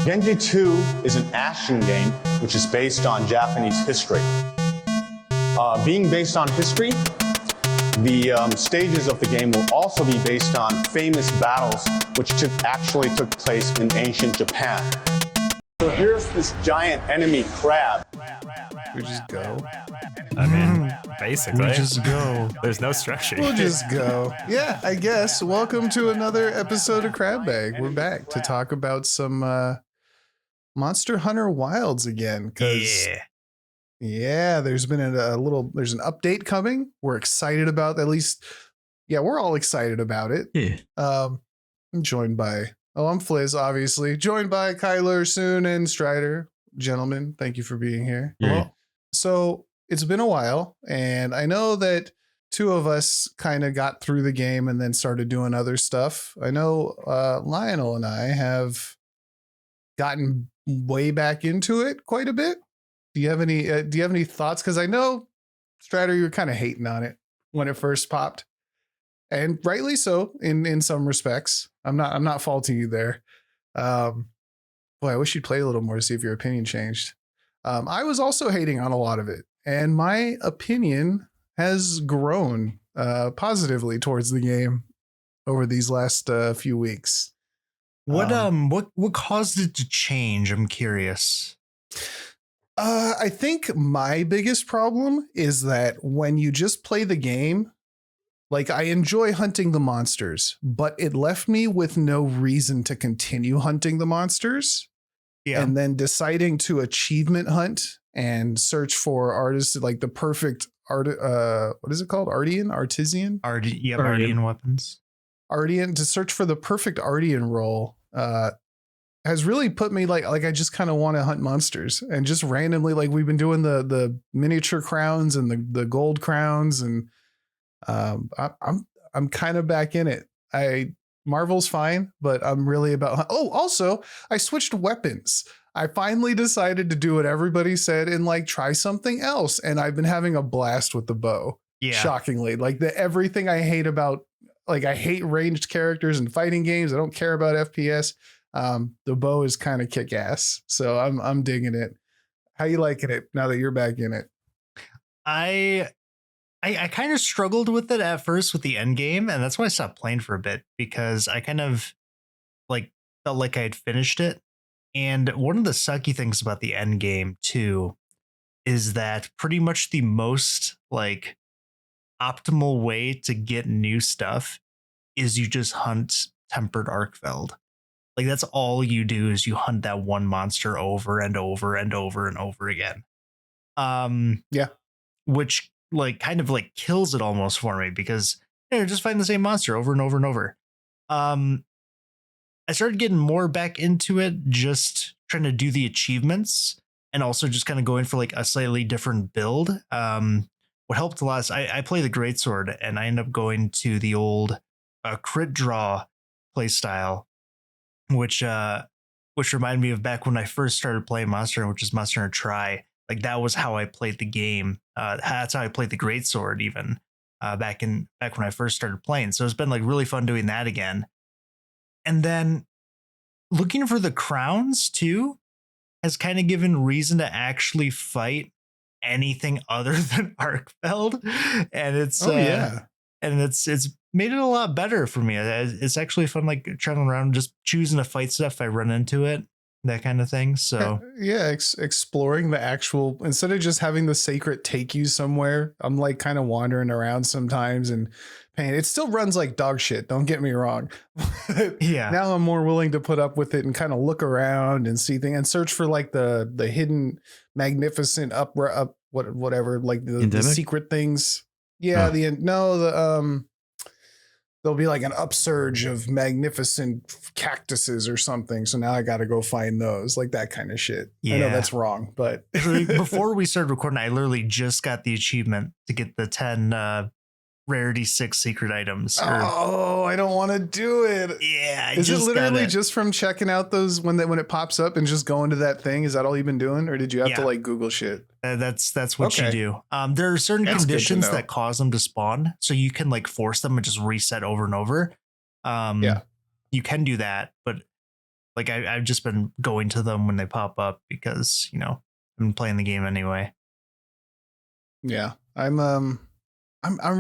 Genji 2 is an action game which is based on Japanese history. Being based on history, the stages of the game will also be based on famous battles which actually took place in ancient Japan. So here's this giant enemy crab. We just go. I mean, basically. We just go. There's no structure. We'll just go. Yeah, I guess. Welcome to another episode of Crab Bag. We're back to talk about some Monster Hunter Wilds again. Yeah, there's been there's an update coming. We're excited about, at least, yeah, we're all excited about it. Yeah. I'm joined by, I'm Fliz, obviously. Joined by Kylar, Tsun, and Strider. Gentlemen, thank you for being here. Yeah. So it's been a while, and I know that two of us kind of got through the game and then started doing other stuff. I know Lionel and I have gotten way back into it quite a bit. Do you have any thoughts? Because I know, Strider, you were kind of hating on it when it first popped, and rightly so in some respects. I'm not faulting you there. Boy, I wish you'd play a little more to see if your opinion changed. I was also hating on a lot of it, and my opinion has grown positively towards the game over these last few weeks. What caused it to change? I'm curious. I think my biggest problem is that when you just play the game, like, I enjoy hunting the monsters, but it left me with no reason to continue hunting the monsters. Yeah. And then deciding to achievement hunt and search for artists, like the perfect art. What is it called? Artisan? Artisan weapons. Artisan, to search for the perfect Artisan role has really put me like I just kind of want to hunt monsters, and just randomly, like, we've been doing the miniature crowns and the gold crowns, and I'm kind of back in it. Marvel's fine, but I'm really about. Oh, also, I switched weapons. I finally decided to do what everybody said and, like, try something else, and I've been having a blast with the bow. Yeah. Shockingly, like, everything I hate about, like, I hate ranged characters and fighting games. I don't care about FPS. The bow is kind of kick ass, so I'm digging it. How you liking it now that you're back in it? I kind of struggled with it at first with the end game, and that's why I stopped playing for a bit, because I kind of felt like I had finished it. And one of the sucky things about the end game too is that pretty much the most optimal way to get new stuff is you just hunt tempered Arkfeld. Like, that's all you do is you hunt that one monster over and over and over and over again. Yeah. Which kind of kills it almost for me, because you're just fighting the same monster over and over and over. I started getting more back into it, just trying to do the achievements, and also just kind of going for a slightly different build. What helped a lot is I play the greatsword, and I end up going to the old crit draw play style, which reminded me of back when I first started playing Monster Hunter, which is Monster Hunter Tri. Like, that was how I played the game. That's how I played the greatsword even back when I first started playing. So it's been really fun doing that again. And then looking for the crowns too has kind of given reason to actually fight anything other than Arkfeld. And it's and it's made it a lot better for me. It's actually fun, traveling around, just choosing to fight stuff if I run into it, that kind of thing. So yeah, exploring the actual, instead of just having the sacred take you somewhere, I'm kind of wandering around sometimes and paying. It still runs like dog shit, don't get me wrong. Yeah. Now I'm more willing to put up with it and kind of look around and see things and search for the hidden magnificent whatever, the secret things. Yeah, there'll be an upsurge of magnificent cactuses or something. So now I got to go find those, that kind of shit. Yeah. I know that's wrong, but before we started recording, I literally just got the achievement to get the 10 rarity 6 secret items. I don't want to do it. Yeah. Is it literally just from checking out those when it pops up and just going to that thing? Is that all you've been doing? Or did you have to Google shit? That's what you do. There are certain conditions that cause them to spawn, so you can force them and just reset over and over. You can do that, but Like I've just been going to them when they pop up because, you know, I've been playing the game anyway. Yeah. I'm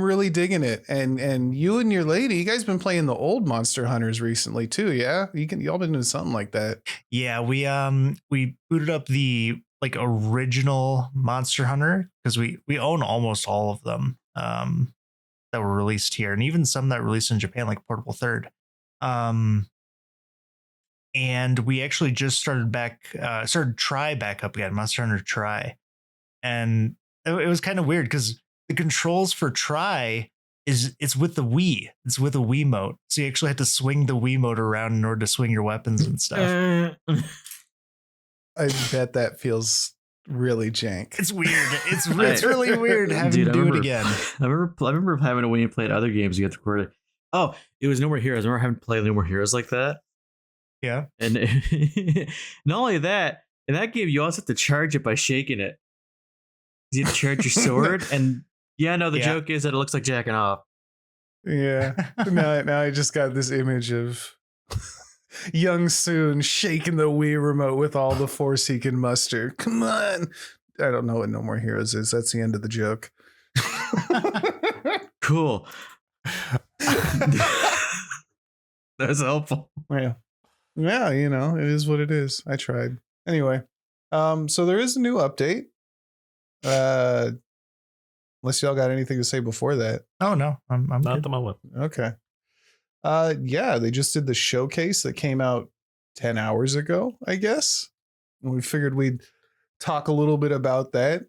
really digging it. And you and your lady, you guys been playing the old Monster Hunters recently too, yeah? Y'all been doing something like that. Yeah, we booted up the like original Monster Hunter because we own almost all of them that were released here, and even some that released in Japan, like Portable Third. And we actually just started Try back up again, Monster Hunter Try, and it was kind of weird because the controls for Try it's with the Wii. It's with a Wiimote. So you actually had to swing the Wiimote around in order to swing your weapons and stuff. I bet that feels really jank. It's weird. It's really weird having to do it again. I remember having to when you played other games, you had to record it. Oh, it was No More Heroes. I remember having to play No More Heroes like that. Yeah. And not only that, in that game, you also have to charge it by shaking it. You have to charge your sword, and the joke is that it looks like jacking off. Yeah. Now I just got this image of young Tsun shaking the Wii remote with all the force he can muster. Come on. I don't know what No More Heroes is. That's the end of the joke. Cool. That's helpful. Yeah. Yeah, you know, it is what it is. I tried. Anyway, so there is a new update. Unless y'all got anything to say before that. Oh no, I'm Not good. at the moment. Okay. Yeah, they just did the showcase that came out 10 hours ago, I guess. And we figured we'd talk a little bit about that.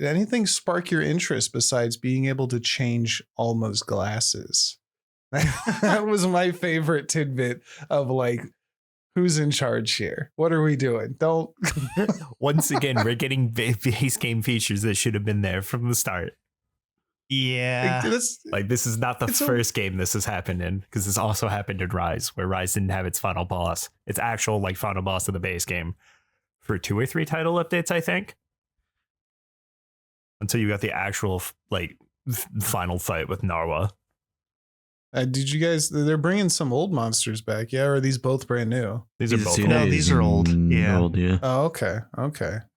Anything spark your interest besides being able to change Alma's glasses? That was my favorite tidbit of like, who's in charge here? What are we doing? Don't. Once again, we're getting base game features that should have been there from the start. Yeah. Like, this is not the first game this has happened in, because this also happened in Rise, where Rise didn't have its final boss, its actual like final boss of the base game, for 2 or 3 title updates, I think. Until you got the actual like final fight with Narwa. Did you guys? They're bringing some old monsters back, yeah? Or are these both brand new? These are both. No, these are old. Yeah. Old, yeah. Oh, okay.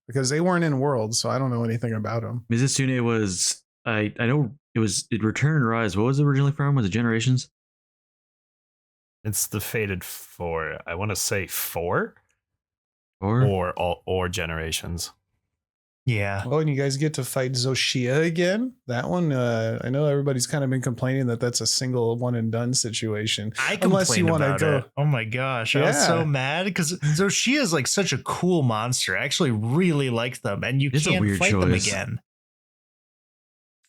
Because they weren't in World, so I don't know anything about them. Mizusune was I know it returned in Rise. What was it originally from? Was it Generations? It's the Fated 4. I want to say 4 Or or Generations. Yeah. Oh, and you guys get to fight Zoshia again. That one, I know everybody's kind of been complaining that that's a single one and done situation. I Unless you complained want to about go. it. Oh my gosh. I was so mad because Zoshia is like such a cool monster. I actually really like them, and you It's a can't weird fight them choice. again.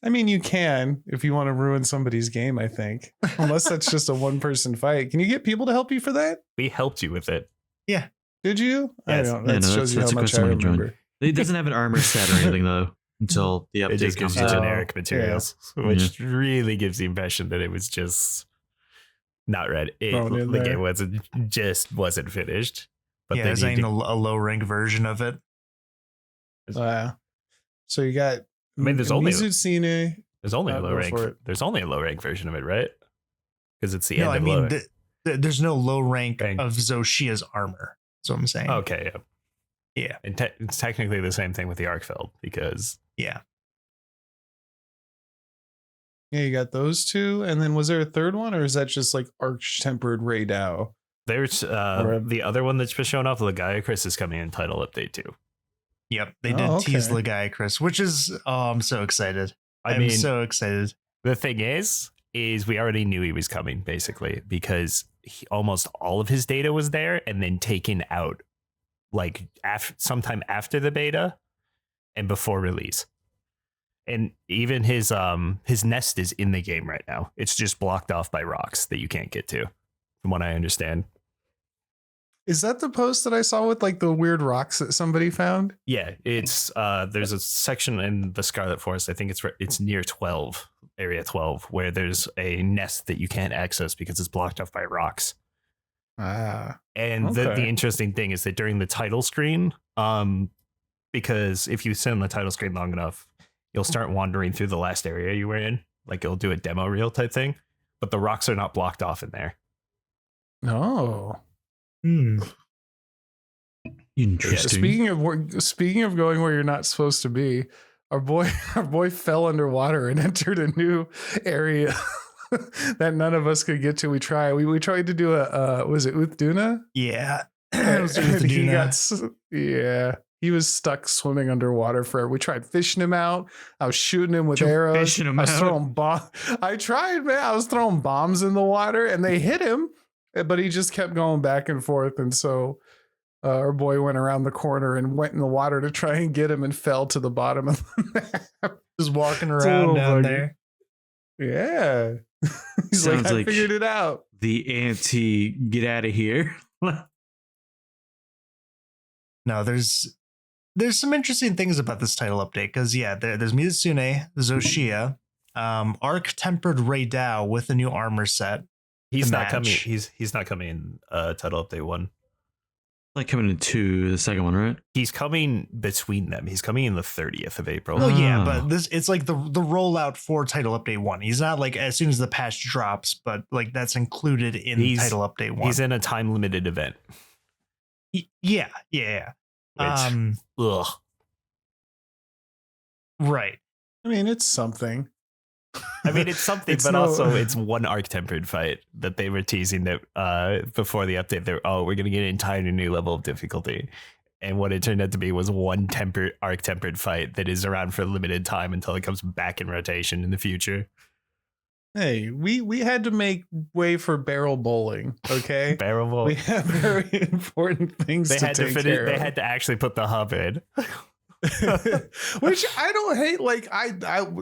I mean, you can if you want to ruin somebody's game, I think. Unless that's just a one-person fight. Can you get people to help you for that? We helped you with it. Did you? Yes. I don't. Yeah, That no, shows you that's how a much I question when you join. remember. It doesn't have an armor set or anything though until the It update just gives comes you out. generic materials, which really gives the impression that it was just not ready. Thrown in The there. game wasn't finished. But Yeah, they there's need ain't to, a low rank version of it. So you got. I mean, there's only Mizusine. there's only a I'll low go rank. for it. There's only a low rank version of it, right? Because it's the No, end I of mean, low. there's no low rank Rank. of Zoshia's armor. That's what I'm saying. Okay, yeah. Yeah. And it's technically the same thing with the Arkfeld, because Yeah. Yeah, you got those two, and then was there a third one, or is that just like arch-tempered Raydao? there's the other one that's been shown off, Legiacris, is coming in title update too. Yep. They Oh, did tease okay. Legiacris, which is I'm so excited. I I'm mean, so excited. the thing is we already knew he was coming, basically, because almost all of his data was there and then taken out like sometime after the beta and before release. And even his nest is in the game right now. It's just blocked off by rocks that you can't get to, from what I understand. Is that the post that I saw with like the weird rocks that somebody found? Yeah, it's there's a section in the Scarlet Forest. I think it's near 12, area 12, where there's a nest that you can't access because it's blocked off by rocks. Ah, And the Okay. interesting thing is that during the title screen, because if you sit on the title screen long enough, you'll start wandering through the last area you were in. Like, it'll do a demo reel type thing, but the rocks are not blocked off in there. no. Hmm. Interesting. Speaking of going where you're not supposed to be, our boy fell underwater and entered a new area that none of us could get to. We tried to do was it Uthduna? Yeah. It was And he Uthduna. he was stuck swimming underwater forever. We tried fishing him out. I was shooting him with You're arrows. fishing him I was out? throwing I tried, man. I was throwing bombs in the water and they hit him, but he just kept going back and forth. And so our boy went around the corner and went in the water to try and get him and fell to the bottom of the map. Just walking It's a around little down buggy. there. Yeah. He's like, Sounds I like figured it out. The anti get out of here. No, there's some interesting things about this title update because there's Mizusune, Zoshia, Arc Tempered Raidao with a new armor set. He's to not coming. match. He's not coming in title update 1. Like coming into the second one, right? He's coming between them. He's coming in the 30th of April. Well, yeah, Oh. but it's like the rollout for title update 1. He's not like as soon as the patch drops, but like that's included in title update 1. He's in a time limited event. Yeah. Which, ugh. Right. I mean, it's something. I mean, it's something, It's but no- also it's one arc tempered fight that they were teasing that before the update. We're gonna get an entirely new level of difficulty, and what it turned out to be was one arc tempered fight that is around for a limited time until it comes back in rotation in the future. Hey, we had to make way for barrel bowling, okay? Bearable. We have very important things They to had take to finish. care They of. had to actually put the hub in. Which I don't hate. Like I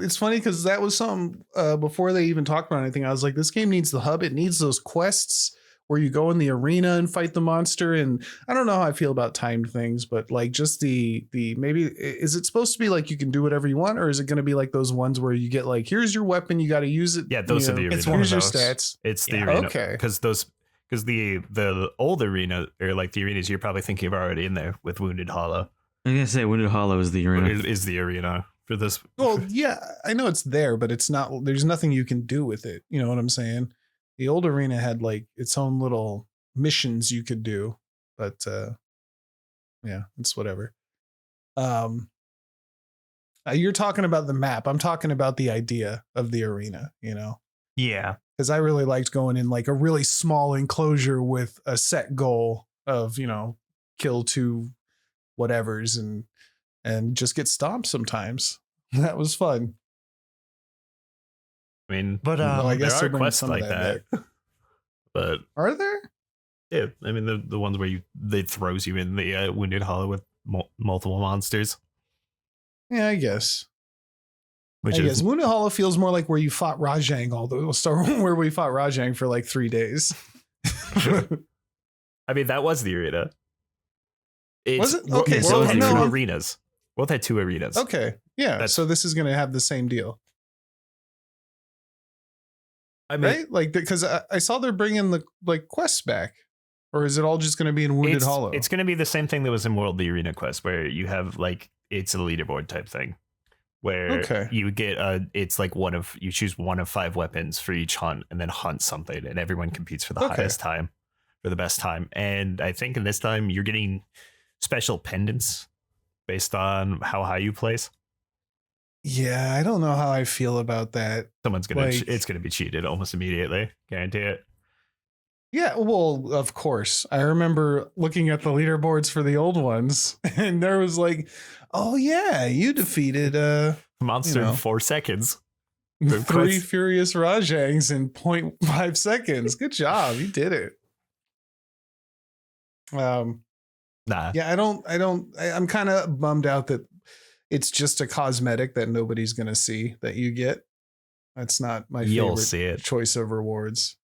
it's funny because that was something before they even talked about anything. I was like, this game needs the hub. It needs those quests where you go in the arena and fight the monster. And I don't know how I feel about timed things, but like just the maybe is it supposed to be like you can do whatever you want, or is it going to be like those ones where you get like, here's your weapon, you got to use it. Yeah, those you are the know, arena. It's one of here's your those. stats. It's the Yeah. arena. Okay. Because the old arena, or like the arenas you're probably thinking of already in there with Wounded Hollow, I'm gonna say Wounded Hollow is the arena. is the arena for this. Well, yeah, I know it's there, but it's not. There's nothing you can do with it. You know what I'm saying? The old arena had like its own little missions you could do, but yeah, it's whatever. You're talking about the map. I'm talking about the idea of the arena. You know, Yeah. because I really liked going in like a really small enclosure with a set goal of kill 2 whatevers and just get stomped sometimes. That was fun. I mean, But Well, I there guess are they're bringing quests some of like that that, but Are there? yeah, I mean the ones where they throws you in the Wounded Hollow with multiple monsters, Yeah, I guess. which I is guess Wounded Hollow feels more like where you fought Rajang, where we fought Rajang for like 3 days. I mean that was the arena. Was it? Okay, World so had no, two I'm- arenas. World had 2 arenas. Okay, yeah. That's- So this is going to have the same deal, I mean, right? Like because I saw they're bringing the like quests back, or is it all just going to be in Wounded Hollow? It's going to be the same thing that was in World the Arena Quest, where you have like it's a leaderboard type thing, where Okay. you get it's like you choose one of 5 weapons for each hunt, and then hunt something, and everyone competes for the Okay. highest time, for the best time. And I think in this time you're getting special pendants based on how high you place. Yeah, I don't know how I feel about that. Someone's gonna Like- it's gonna be cheated almost immediately, guarantee it. Yeah, well, of course. I remember looking at the leaderboards for the old ones, and there was like, oh yeah, you defeated Monster know. in 4 seconds. The 3 quest- furious Rajangs in 0.5 seconds. Good job. You did it. Nah. Yeah, I'm kind of bummed out that it's just a cosmetic that nobody's going to see that you get. That's not my You'll favorite see it. choice of rewards.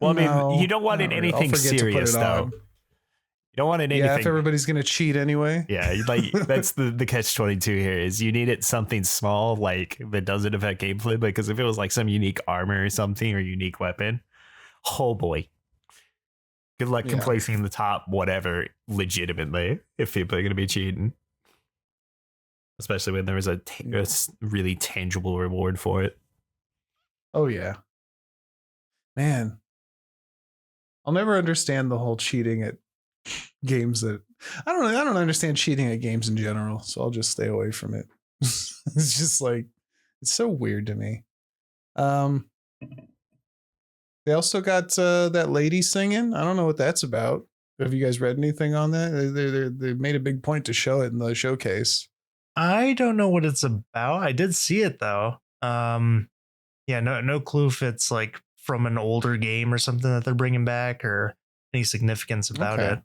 Well, I mean, No, you don't want it not really. I'll anything forget to put serious it though. on. You don't want it anything. Yeah, if everybody's going to cheat anyway. Yeah, like that's the catch 22 here is you need it something small like that doesn't affect gameplay, because if it was like some unique armor or something or unique weapon, oh boy. Good luck Yeah. placing in the top whatever legitimately if people are going to be cheating. Especially when there was a really tangible reward for it. Oh yeah. Man. I'll never understand the whole cheating at games that I don't understand cheating at games in general, so I'll just stay away from it. It's just like it's so weird to me. They also got that lady singing. I don't know what that's about. Have you guys read anything on that? They made a big point to show it in the showcase. I don't know what it's about. I did see it though. Yeah, no clue if it's like from an older game or something that they're bringing back or any significance about it.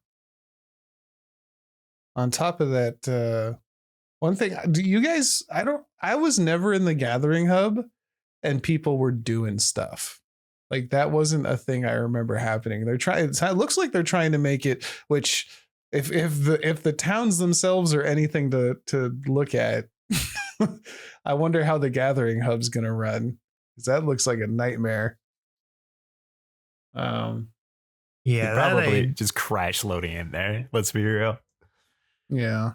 On top of that, one thing, do you guys? I was never in the Gathering Hub, and people were doing stuff. Like that wasn't a thing I remember happening. They're trying. It looks like they're trying to make it. Which, if the towns themselves are anything to look at, I wonder how the Gathering Hub's gonna run. Because that looks like a nightmare. Yeah, probably just crash loading in there. Let's be real. Yeah.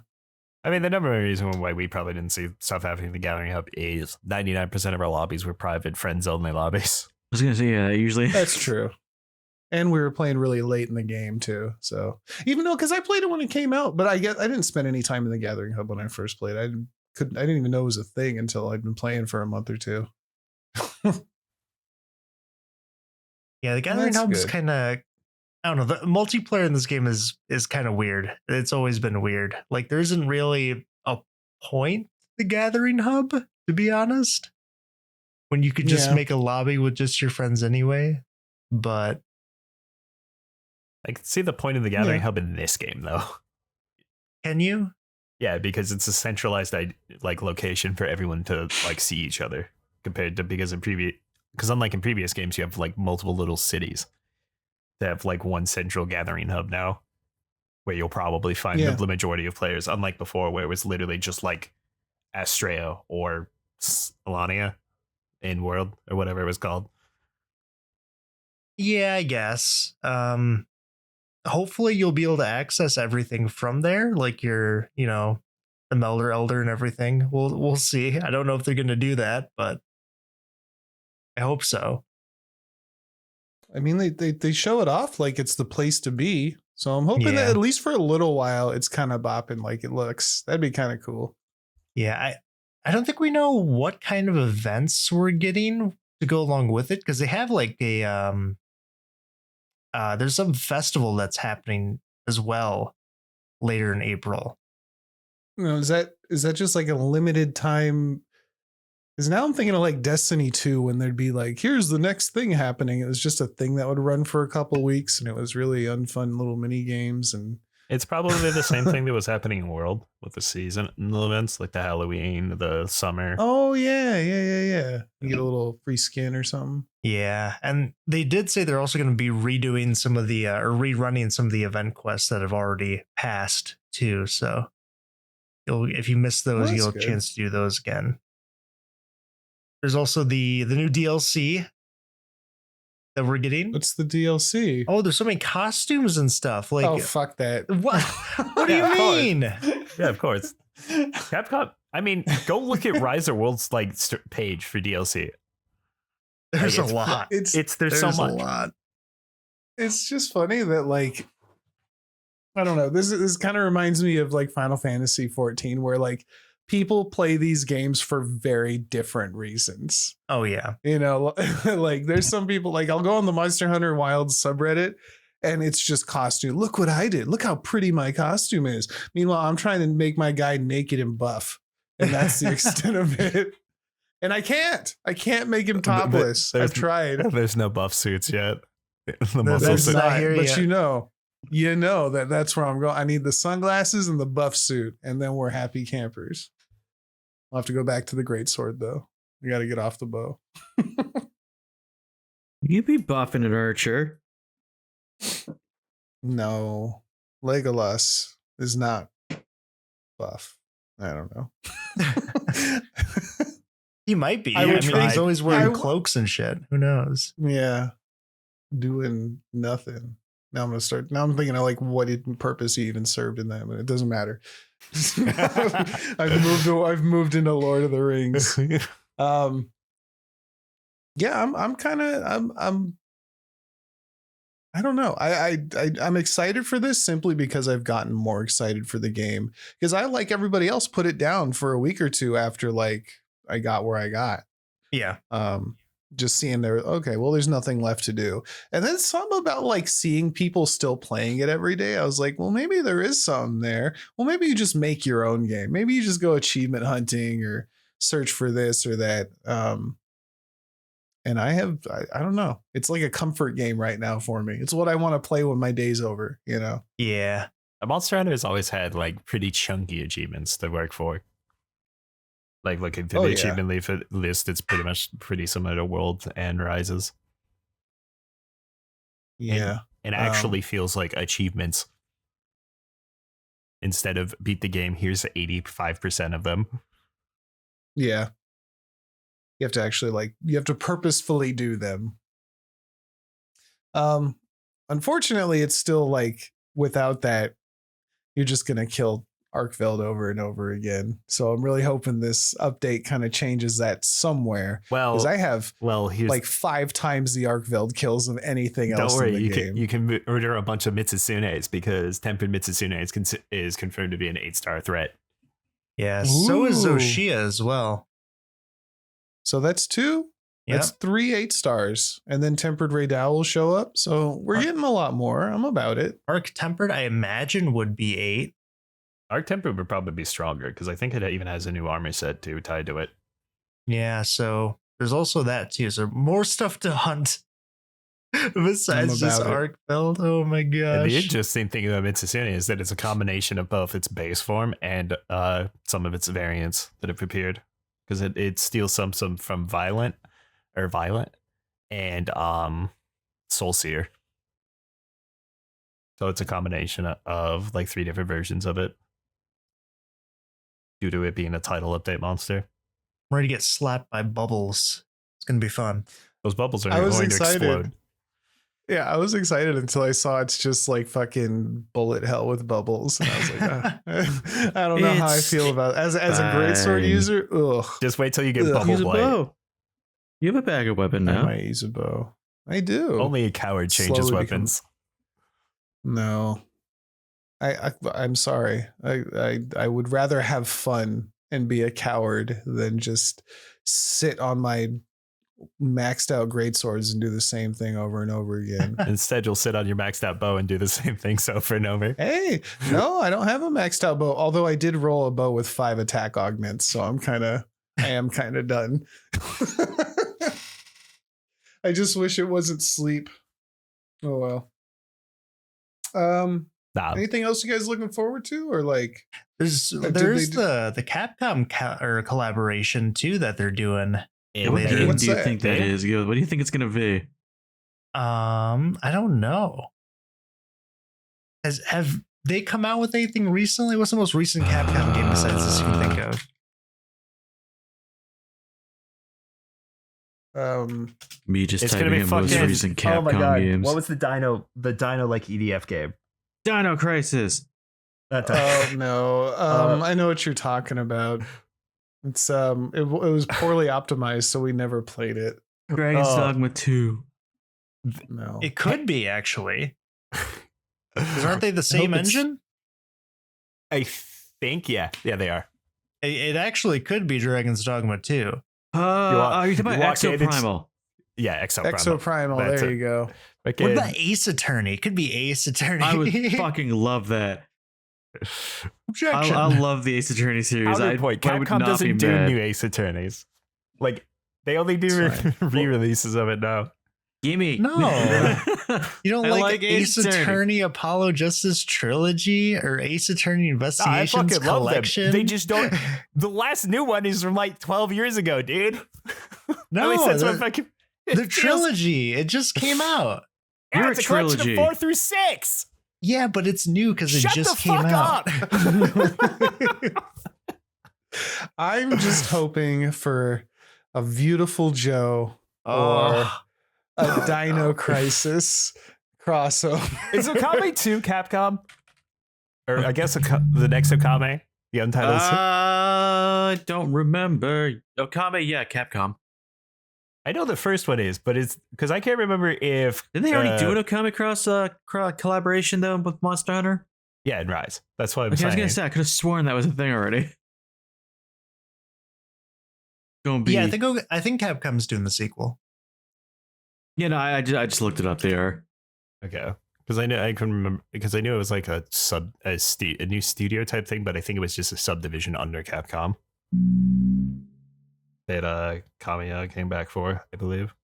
I mean, the number one reason why we probably didn't see stuff happening in the Gathering Hub is 99% of our lobbies were private friends only lobbies. I was gonna say, yeah, usually That's true. And we were playing really late in the game too. So even though, because I played it when it came out, but I didn't spend any time in the Gathering Hub when I first played. I didn't even know it was a thing until I'd been playing for a month or two. Yeah, the Gathering Hub's kind of, I don't know. The multiplayer in this game is kind of weird. It's always been weird. Like there isn't really a point to the Gathering Hub, to be honest. When you could just make a lobby with just your friends anyway. But I can see the point of the Gathering Hub in this game, though. Can you? Yeah, because it's a centralized like location for everyone to like see each other, compared to because unlike in previous games, you have like multiple little cities that have like one central Gathering Hub now, where you'll probably find the majority of players. Unlike before, where it was literally just like Astrea or Alania in World or whatever it was called. Yeah, I guess. Hopefully you'll be able to access everything from there, like your, the Melder Elder and everything. We'll see. I don't know if they're going to do that, but I hope so. I mean, they show it off like it's the place to be. So I'm hoping that at least for a little while, it's kind of bopping like it looks. That'd be kind of cool. Yeah, I don't think we know what kind of events we're getting to go along with it, because they have like a there's some festival that's happening as well later in April. Is that just like a limited time? Because now I'm thinking of like Destiny 2 when there'd be like, here's the next thing happening. It was just a thing that would run for a couple of weeks, and it was really unfun little mini games. And it's probably the same thing that was happening in World with the seasonal events, like the Halloween, the summer. Oh yeah. You get a little free skin or something. Yeah, and they did say they're also going to be redoing some of the or rerunning some of the event quests that have already passed too. So if you miss those, you'll have a chance to do those again. There's also the new DLC that we're getting. What's the DLC? Oh, there's so many costumes and stuff. Like, oh, fuck that. What? What do you mean? Yeah, of course. Capcom. I mean, go look at Rise of Worlds like page for DLC. There's a lot. There's so much. A lot. It's just funny that like, I don't know. This kind of reminds me of like Final Fantasy 14, where like people play these games for very different reasons. Oh yeah. Like there's some people, like I'll go on the Monster Hunter Wilds subreddit and it's just costume. Look what I did. Look how pretty my costume is. Meanwhile, I'm trying to make my guy naked and buff. And that's the extent of it. And I can't make him topless. I've tried. There's no buff suits yet. That's not here but yet. That's where I'm going. I need the sunglasses and the buff suit, and then we're happy campers. I'll have to go back to the greatsword though. We got to get off the bow. You'd be buffing an archer. No, Legolas is not buff. I don't know. He might be. I mean, he's always wearing cloaks and shit. Who knows? Yeah, doing nothing. Now I'm thinking of like what purpose he even served in that, but it doesn't matter. I've moved into Lord of the Rings. Yeah, I'm I don't know. I'm excited for this simply because I've gotten more excited for the game, because I, like everybody else, put it down for a week or two after like I got where I got. Yeah. Just seeing there, okay, well, there's nothing left to do. And then something about like seeing people still playing it every day. I was like, well, maybe there is something there. Well, maybe you just make your own game. Maybe you just go achievement hunting or search for this or that. And I don't know. It's like a comfort game right now for me. It's what I want to play when my day's over, you know? Yeah. Monster Hunter has always had pretty chunky achievements to work for. Looking through the achievement list, it's pretty similar to World and Rises. Yeah. And actually feels like achievements. Instead of beat the game, here's 85% of them. Yeah. You have to actually you have to purposefully do them. Unfortunately, it's still without that, you're just going to kill Arkveld over and over again. So I'm really hoping this update kind of changes that somewhere. Well, because I have here's 5 times the Arkveld kills of anything else. Don't worry, in the game. you can order a bunch of Mitsusunes because Tempered Mitsusune is confirmed to be an 8-star threat. Yeah, so is Zoshia as well. So that's 2. Yep. That's 3 8 stars, and then Tempered Raydal will show up. So we're getting a lot more. I'm about it. Arc Tempered, I imagine, would be 8. Arc Tempered would probably be stronger because I think it even has a new armor set too tied to it. Yeah, so there's also that too. So more stuff to hunt besides just Arkveld. Oh my gosh. And the interesting thing about Mitsusune is that it's a combination of both its base form and some of its variants that have appeared. Because it steals some from Violent and Soulseer. So it's a combination of 3 different versions of it. Due to it being a title update monster. I'm ready to get slapped by bubbles. It's going to be fun. Those bubbles are going to explode. Yeah, I was excited until I saw it's just fucking bullet hell with bubbles. And I was like, I don't know how I feel about it. As a greatsword user. Ugh. Just wait till you get bubble use a blight. bow. You have a bag of weapon now. I might use a bow. I do. Only a coward changes Slowly weapons. No. I'm sorry. I would rather have fun and be a coward than just sit on my maxed out greatswords and do the same thing over and over again. Instead, you'll sit on your maxed out bow and do the same thing over and over. Hey, no, I don't have a maxed out bow. Although I did roll a bow with 5 attack augments, so I am kind of done. I just wish it wasn't sleep. Oh well. Anything else you guys looking forward to, or there's the Capcom collaboration too that they're doing. What game do you think that is? What do you think it's gonna be? I don't know. Have they come out with anything recently? What's the most recent Capcom game besides this you can think of? Me just it's typing in most recent Capcom games. What was the Dino EDF game? Dino Crisis. Oh no. I know what you're talking about. It's it was poorly optimized, so we never played it. Dragon's Dogma 2. No. It could be actually. Because aren't they the same engine? I think, yeah, they are. It actually could be Dragon's Dogma 2. Are you talking about Exoprimal? Yeah, Exoprimal. There you go. What about Ace Attorney? It could be Ace Attorney. I would fucking love that. Objection. I love the Ace Attorney series. Capcom doesn't do new Ace Attorneys. They only do re-releases of it now. Gimme. No. You don't like Ace Attorney Apollo Justice Trilogy or Ace Attorney Investigations Collection? They just don't. The last new one is from 12 years ago, dude. No, the trilogy. It just came out. You're it's a trilogy. 4 through 6. Yeah, but it's new because it just came out. I'm just hoping for a Beautiful Joe or a Dino Crisis crossover. Is Okame 2 Capcom? Or I guess the next Okame? The Untitled? I don't remember. Okame, yeah, Capcom. I know the first one is, but it's because I can't remember if Didn't they already do an Okami cross collaboration though with Monster Hunter? Yeah, in Rise. That's what I'm Okay, I was saying. gonna say I could have sworn that was a thing already. Gonna be Yeah, I think Capcom's doing the sequel. Yeah, no, I just looked it up there. Okay, because I can remember because I knew it was like a new studio type thing, but I think it was just a subdivision under Capcom that Kamiya came back for, I believe.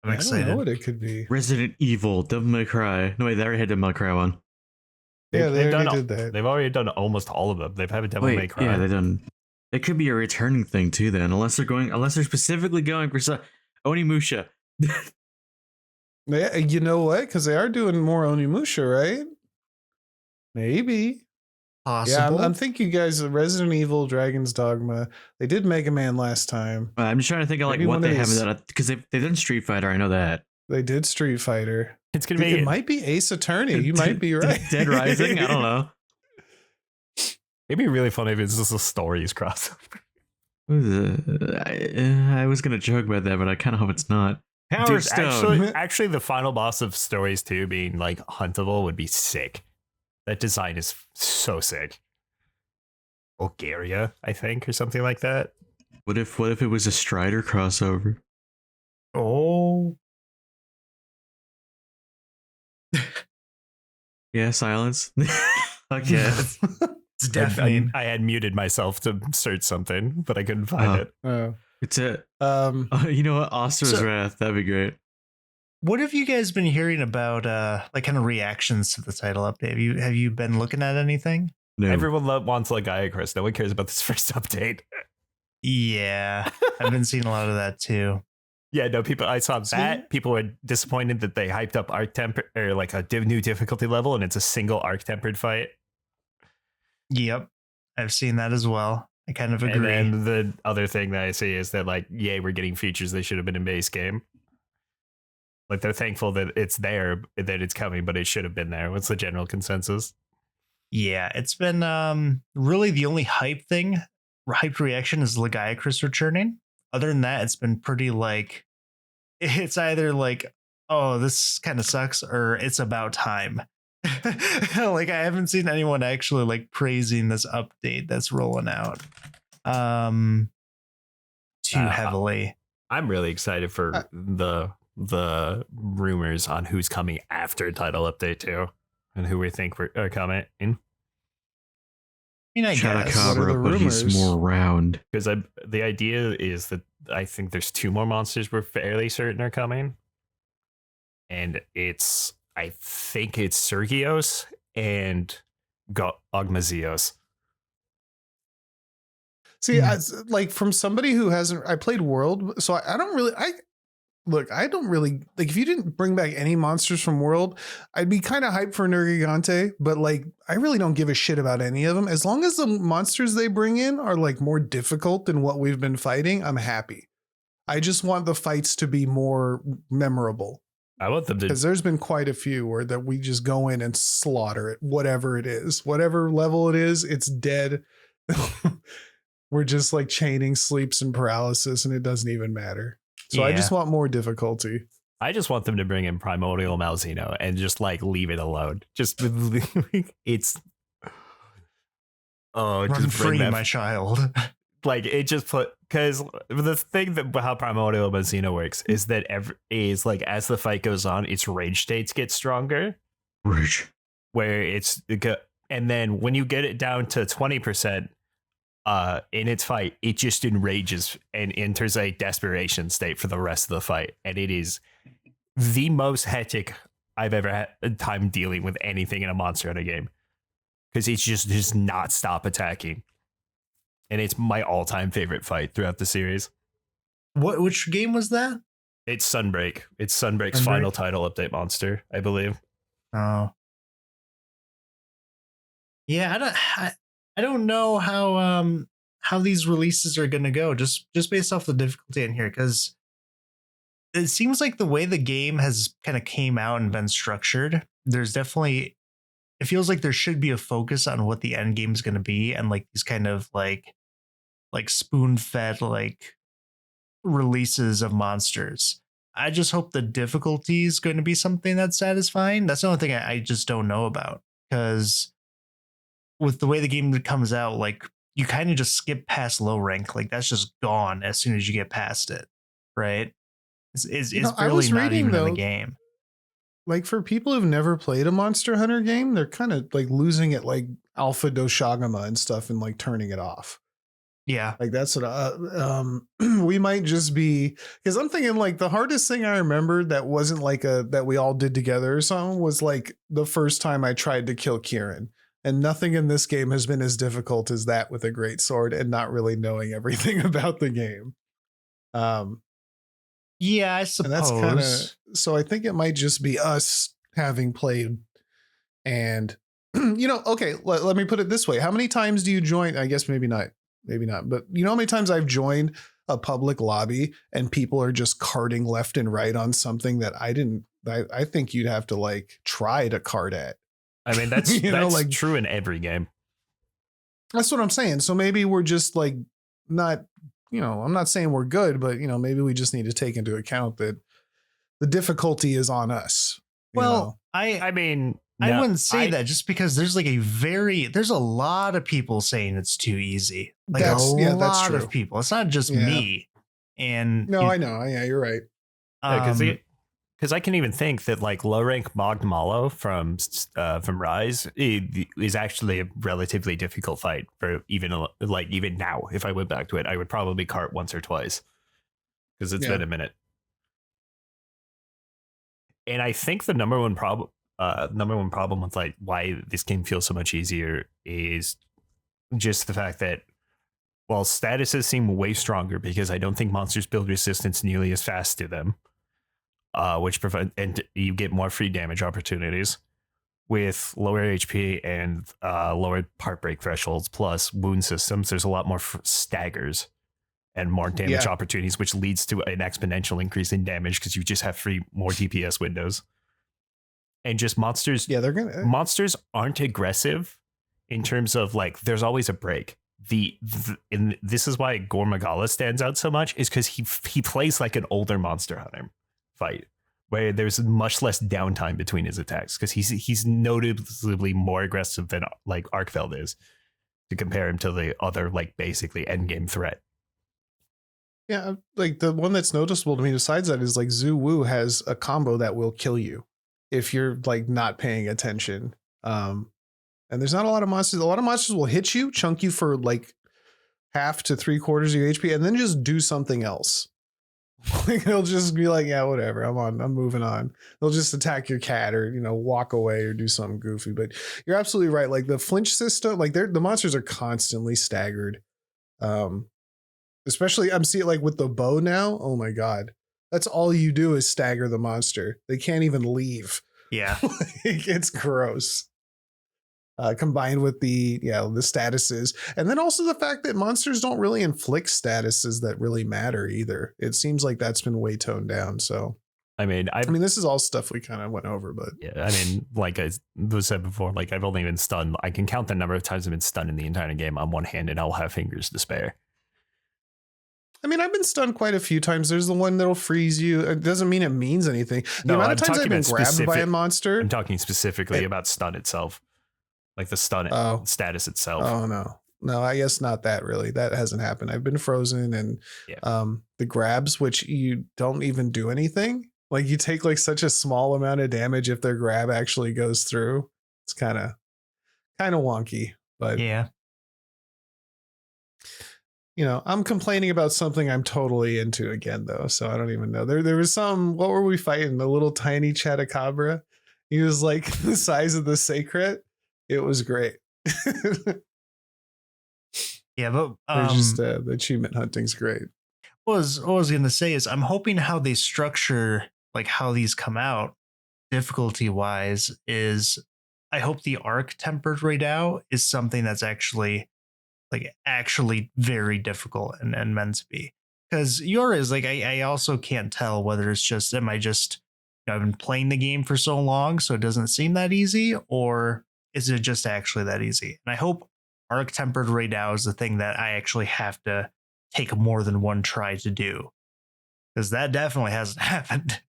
I'm I excited. don't know what it could be. Resident Evil, Devil May Cry. No wait, they already had Devil May Cry one. Yeah, they done, already did that. They've already done almost all of them. They've had a Devil May Cry. Yeah, they've done. It could be a returning thing too. Then, unless they're specifically going for Onimusha. Yeah, you know what? Because they are doing more Onimusha, right? Maybe. Possible. Yeah, I'm thinking, guys. Resident Evil, Dragon's Dogma. They did Mega Man last time. I'm just trying to think of like Maybe what one they of haven't these- done because they've done Street Fighter. I know that. They did Street Fighter. It's gonna be It might be Ace Attorney. You might be right. Dead Rising. I don't know. It'd be really funny if it's just a stories crossover. I was gonna joke about that, but I kind of hope it's not. Power Dude, Stone. actually, the final boss of Stories 2 being like huntable would be sick. That design is so sick. Bulgaria, I think, or something like that. What if it was a Strider crossover? Oh. Yeah, silence. Fuck yes. It's definitely. I had muted myself to search something, but I couldn't find it. Oh. It's a. Um, You know what? Ostra's So- Wrath. That'd be great. What have you guys been hearing about like kind of reactions to the title update? Have you been looking at anything? No. Everyone wants Legaia Chris. No one cares about this first update. Yeah. I've been seeing a lot of that too. Yeah, no, people. I saw that. People were disappointed that they hyped up arc temper or like a new difficulty level, and it's a single arc tempered fight. Yep. I've seen that as well. I kind of agree. And then the other thing that I see is that like, yay, we're getting features they should have been in base game. Like they're thankful that it's there, that it's coming, but it should have been there. What's the general consensus? Yeah, it's been really the only hyped reaction is Legaia Chris returning. Other than that, it's been pretty like it's either like, oh, this kind of sucks, or it's about time. Like I haven't seen anyone actually like praising this update that's rolling out too heavily. I'm really excited for the rumors on who's coming after title update 2 and who we think are coming in. I mean, I guess. What are the Chupacabra, but he's rumors? more round. Because the idea is that I think there's 2 more monsters we're fairly certain are coming. And I think it's Sergios and Ogmazios. See, like from somebody who hasn't, I played World, so I don't really, I don't really, like if you didn't bring back any monsters from World, I'd be kind of hyped for Nergigante, but like I really don't give a shit about any of them. As long as the monsters they bring in are like more difficult than what we've been fighting, I'm happy. I just want the fights to be more memorable. I want them to, Because there's been quite a few where that we just go in and slaughter it, whatever it is, whatever level it is, it's dead. We're just like chaining sleeps and paralysis, and it doesn't even matter. So I just want more difficulty. I just want them to bring in Primordial Malzeno and just like leave it alone. Just it's Run just bring free, that, my child. like it just put, because the thing that how Primordial Malzeno works is that is like as the fight goes on, its rage states get stronger. Rage. Where and then when you get it down to 20%. In its fight, it just enrages and enters a desperation state for the rest of the fight, and it is the most hectic I've ever had time dealing with anything in a Monster Hunter game, because it's just does not stop attacking, and it's my all-time favorite fight throughout the series. Which game was that? It's Sunbreak. It's Sunbreak's Sunbreak? final title update monster, I believe. Oh, yeah. I don't know how these releases are going to go just based off the difficulty in here, because it seems like the way the game has kind of came out and been structured, there's definitely, it feels like there should be a focus on what the end game is going to be, and like these kind of like like spoon-fed like releases of monsters. I just hope the difficulty is going to be something that's satisfying. That's the only thing I just don't know about, because with the way the game comes out, like you kind of just skip past low rank. Like that's just gone as soon as you get past it, right? It's I barely was not reading, even in though, the game. like for people who've never played a Monster Hunter game, they're kind of like losing it, like Alpha Doshagama and stuff, and like turning it off. Yeah. Like that's what we might just be, because I'm thinking like the hardest thing I remembered that wasn't like that we all did together or something was like the first time I tried to kill Kieran. And nothing in this game has been as difficult as that with a great sword and not really knowing everything about the game. Yeah, I And suppose. that's kind of, so I think it might just be us having played. And, okay, let me put it this way. How many times do you join? I guess maybe not, but you know how many times I've joined a public lobby and people are just carting left and right on something that I think you'd have to like try to cart at. I mean, that's like true in every game. That's what I'm saying. So maybe we're just like not, I'm not saying we're good, but maybe we just need to take into account that the difficulty is on us. Well, I mean, I wouldn't say that, just because there's like there's a lot of people saying it's too easy. Like that's lot true. of people. It's not just me. And no, I know. Yeah, you're right. Because I can even think that like low rank Mogd Malo from Rise is actually a relatively difficult fight for even now. If I went back to it, I would probably cart once or twice because it's been a minute. And I think the number one problem with like why this game feels so much easier is just the fact that while statuses seem way stronger, because I don't think monsters build resistance nearly as fast to them, which prevent, and you get more free damage opportunities with lower HP and lower part break thresholds plus wound systems. There's a lot more staggers and more damage opportunities, which leads to an exponential increase in damage because you just have more DPS windows. And just monsters. Yeah, monsters aren't aggressive in terms of like there's always a break. And this is why Gore Magala stands out so much, is because he plays like an older Monster Hunter fight where there's much less downtime between his attacks because he's noticeably more aggressive than like Arkfeld is, to compare him to the other like basically endgame threat. Yeah, like the one that's noticeable to me besides that is like Zhu Wu has a combo that will kill you if you're like not paying attention. And there's not a lot of monsters. A lot of monsters will hit you, chunk you for like half to 3/4 of your HP, and then just do something else. Like they'll just be like, yeah, whatever. I'm moving on. They'll just attack your cat or, walk away or do something goofy. But you're absolutely right. Like the flinch system, like the monsters are constantly staggered. Especially I'm seeing like with the bow now. Oh my God. That's all you do is stagger the monster. They can't even leave. Yeah. It's gross. Combined with the statuses, and then also the fact that monsters don't really inflict statuses that really matter either. It seems like that's been way toned down. So I mean, this is all stuff we kind of went over, but yeah, I mean, like I said before, like I've only been stunned. I can count the number of times I've been stunned in the entire game on one hand, and I'll have fingers to spare. I mean, I've been stunned quite a few times. There's the one that'll freeze you. It doesn't mean it means anything. The amount of times I've been grabbed by a monster. I'm talking specifically about stun itself. Like the stun status itself. Oh, no, I guess not that really. That hasn't happened. I've been frozen and the grabs, which you don't even do anything. Like you take like such a small amount of damage if their grab actually goes through. It's kind of wonky, but yeah. I'm complaining about something I'm totally into again though. So I don't even know. There was what were we fighting? A little tiny Chatacabra. He was like the size of the Sacred. It was great. Yeah, but the achievement hunting's great. What I was going to say is I'm hoping how they structure, like how these come out difficulty wise, is I hope the arc tempered right now is something that's actually very difficult and meant to be. Because yours, like I also can't tell whether it's just I've been playing the game for so long so it doesn't seem that easy, or is it just actually that easy? And I hope arc tempered right now is the thing that I actually have to take more than one try to do, because that definitely hasn't happened.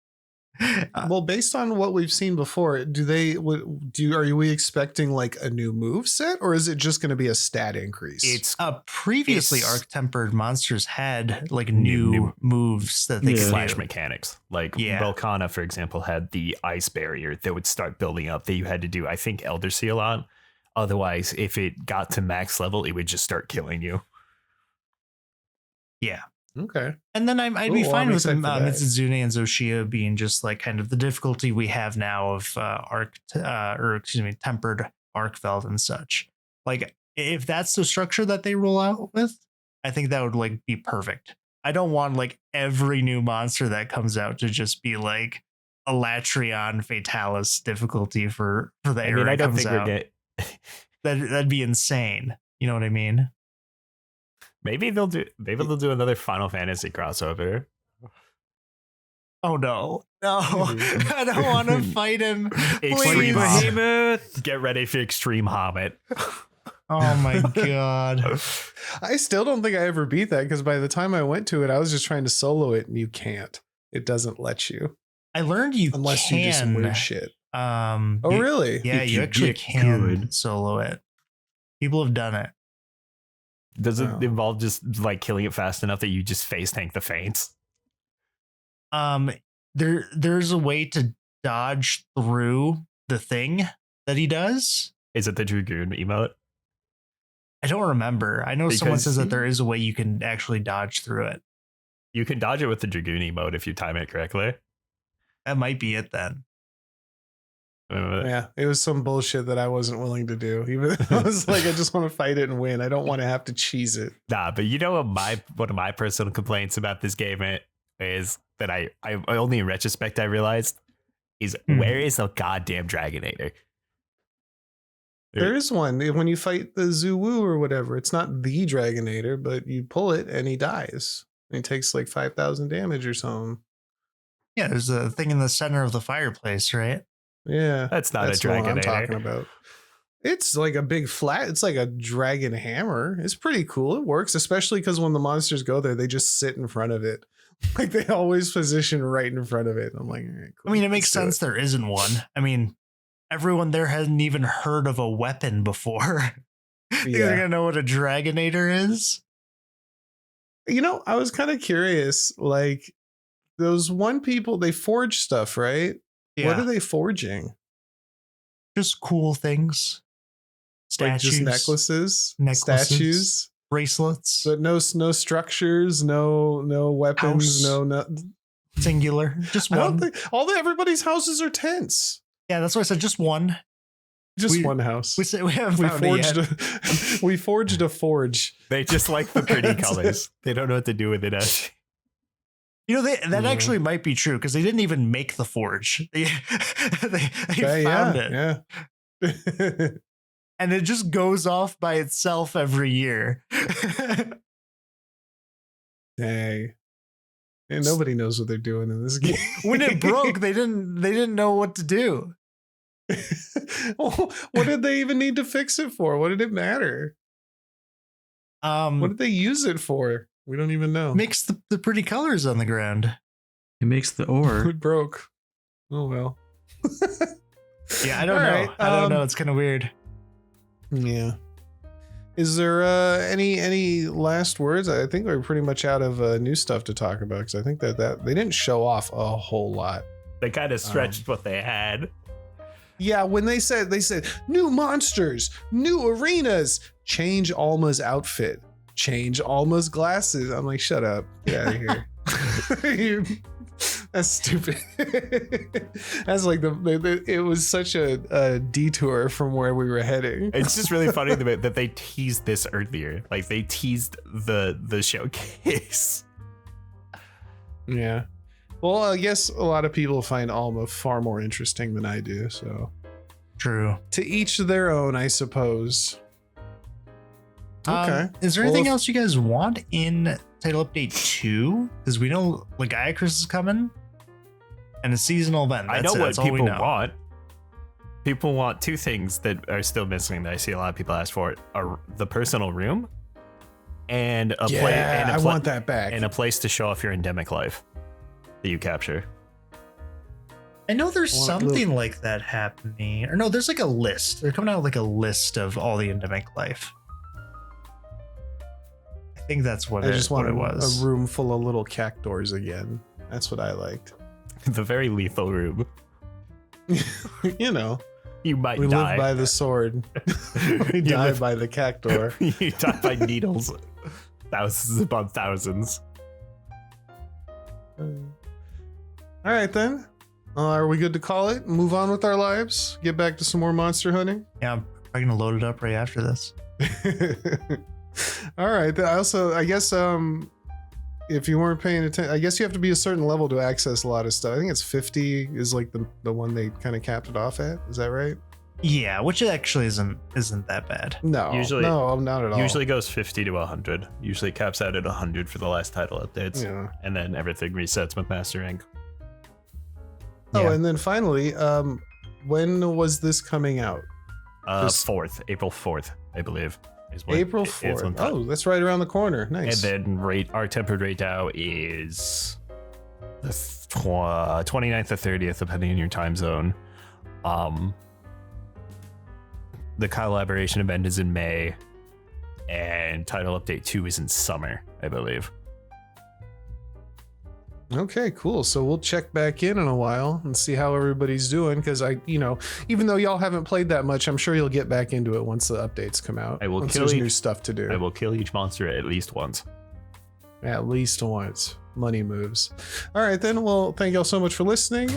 Well, based on what we've seen before, are we expecting like a new move set, or is it just going to be a stat increase? It's Previously It's- arc tempered monsters had like new moves that they could slash do. mechanics. Like Yeah. Volcana, for example, had the ice barrier that would start building up that you had to do, I think, Elder Seal on. Otherwise, if it got to max level, it would just start killing you. Yeah. Okay. And then I'd be Cool, fine I'm with excited for that. Mitsuzune and Zoshia being just like kind of the difficulty we have now of tempered arc veld and such. Like if that's the structure that they roll out with, I think that would like be perfect. I don't want like every new monster that comes out to just be like a Latrion Fatalis difficulty for the I era mean, I it don't comes think out. we're getting. That'd be insane. You know what I mean? Maybe they'll do another Final Fantasy crossover. Oh no. I don't want to fight him. Extreme Please. Hobbit. Behemoth. Get ready for Extreme Hobbit. Oh my god. I still don't think I ever beat that, because by the time I went to it, I was just trying to solo it, and you can't. It doesn't let you I learned you unless can. you do some weird shit. Oh Really? Yeah, If you you actually get can good. solo it. People have done it. Does it Oh. involve just like killing it fast enough that you just face tank the feints? There's a way to dodge through the thing that he does. Is it the Dragoon emote? I don't remember. I know someone Because- says that there is a way you can actually dodge through it. You can dodge it with the Dragoon emote if you time it correctly. That might be it then. Yeah, it was some bullshit that I wasn't willing to do. Even I was like, I just want to fight it and win. I don't want to have to cheese it. Nah, but you know what one of my personal complaints about this game is that I only in retrospect I realized is where is the goddamn Dragonator? There is one when you fight the Oooooo or whatever. It's not the Dragonator, but you pull it and he dies. And he takes like 5,000 damage or something. Yeah, there's a thing in the center of the fireplace, right? Yeah, That's not a the one I'm Dragonator. talking about. It's like a big flat. It's like a dragon hammer. It's pretty cool. It works, especially because when the monsters go there, they just sit in front of it. Like they always position right in front of it. I'm like, all right, cool. I mean, it makes Let's do sense there isn't one. I mean, everyone there hasn't even heard of a weapon before. it. You're Yeah. gonna know what a Dragonator is? You know, I was kind of curious. Like those one people, they forge stuff, right? What are they forging? Just cool things. Like Statues, just necklaces, Necklaces. statues, bracelets, but no structures, no weapons, House. no. singular. Just I one. don't think everybody's houses are tents. Yeah, that's why I said just one. Just one house. We haven't We found it forged yet. we forged a forge. They just like the pretty colors. They don't know what to do with it. You know, that Yeah. actually might be true because they didn't even make the forge. They Okay, found it. Yeah. And it just goes off by itself every year. Dang. And nobody knows what they're doing in this game. When it broke, they didn't know what to do. What did they even need to fix it for? What did it matter? What did they use it for? We don't even know. Mix the pretty colors on the ground. It makes the ore. It broke. Oh well. Yeah, I don't All know. right, I don't know. It's kind of weird. Yeah. Is there any last words? I think we're pretty much out of new stuff to talk about because I think that they didn't show off a whole lot. They kind of stretched what they had. Yeah, when they said new monsters, new arenas, change Alma's outfit, change Alma's glasses. I'm like, shut up, get out of here. That's stupid. That's like it was such a detour from where we were heading. It's just really funny that they teased this earlier. Like they teased the showcase. Yeah. Well, I guess a lot of people find Alma far more interesting than I do. So True. to each their own, I suppose. Okay. Is there Well, anything if- else you guys want in Title Update 2? Because we know Legiacris is coming. And a seasonal event. I That's know it. what That's all we people know. want. people want two things that are still missing that I see a lot of people ask for: the personal room and a I want that back. and a place to show off your endemic life that you capture. I know there's Well, something like that happening. Or no, there's like a list. They're coming out with like a list of all the endemic life. I think that's what I just want it was. a room full of little cactors again. That's what I liked. The very lethal room. You know, You might we die. live by the sword. We die by the cactor. You die by needles. Thousands upon thousands. All right, then. Are we good to call it? Move on with our lives? Get back to some more monster hunting? Yeah, I'm probably gonna load it up right after this. All right. I guess if you weren't paying attention, I guess you have to be a certain level to access a lot of stuff. I think it's 50 is like the one they kind of capped it off at. Is that right? Yeah, which actually isn't that bad. No, no, not at all. Usually goes 50 to 100. Usually caps out at 100 for the last title updates. Yeah. And then everything resets with Master Rank. Oh, Yeah. and then finally, when was this coming out? Just- April 4th, I believe. Is when April is when 4th. Oh, that's right around the corner. Nice. And then our tempered rate now is the 29th or 30th, depending on your time zone. The collaboration event is in May, and title update 2 is in summer, I believe. Okay, cool. So we'll check back in a while and see how everybody's doing. Because even though y'all haven't played that much, I'm sure you'll get back into it once the updates come out. Once there's new stuff to do. I will kill each monster at least once. At least once. Money moves. All right, then. Well, thank y'all so much for listening.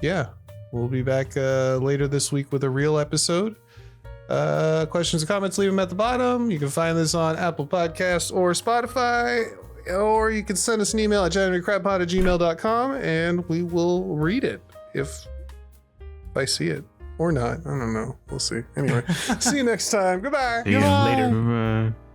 Yeah, we'll be back later this week with a real episode. Questions or comments, leave them at the bottom. You can find this on Apple Podcasts or Spotify, or you can send us an email at generatorcrabpod@gmail.com and we will read it if I see it or not. I don't know. We'll see. Anyway, see you next time. Goodbye. See you Goodbye. later. Bye-bye.